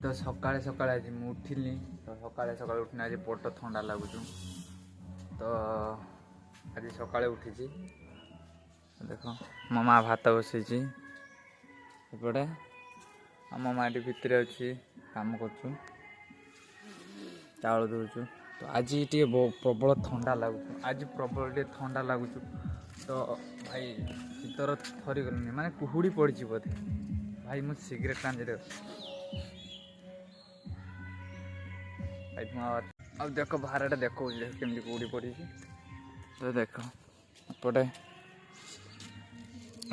तो सकाଳେ सकाळे आज मुझे उठिली तो सकाळे सकाळे उठने आज पेट ठंडा लगुच तो आज सकाळे उठी देख मो माँ भात बसई एपटे मो माँ भितर अच्छी काम कर चाउल दौचु तो आज टे प्रबल ठंडा लगुच आज प्रबल टे ठंडा लगुच तो भाई शीतर थरी गलनी माने कुहुड़ी पड़ी बोधे भाई मुझे सिगरेट टाँजे अब देख बाहर देख केमी कुहुड़ी पड़ी तो देख एपटे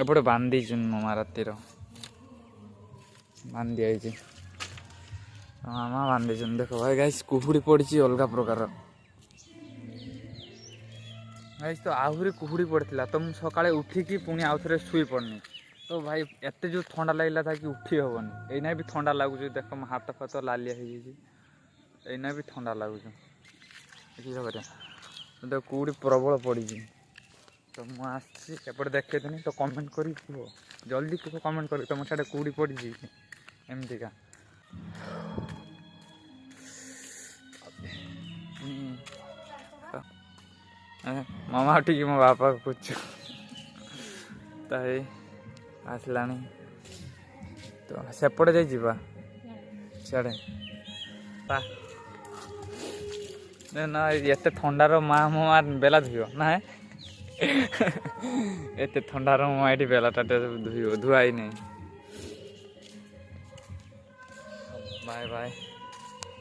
एपटे बांधी मामा रातिर बांधी आई मामा बांधी देख भाई गाइस कुहुड़ी पड़ी अलग प्रकार गाइस तो आहरी कुहुड़ी पड़ता तो मुझे सकाଳେ उठिकी पुणी आउ थे शुई पड़नी तो भाई एत जो ठंडा लगला था कि उठी हेनी एना भी ठंडा लगुच देख मो हाथ फात लालिया होना भी ठंडा लगुच देख कुहुड़ी प्रबल पड़ी तो मुझे देखे तो कमेंट कर जल्दी कुछ कमेंट कर तुम साढ़े कुहुड़ी पड़ी एमतीका मामा उठिकी मो बापा को पूछ आसला तो सेपटे जा सियाड़े ना एत ठंडार माँ मो माँ बेला धुव ना एत ठंडार मो माँ ये बेलाटा धुआ ही नहीं बाय बाय।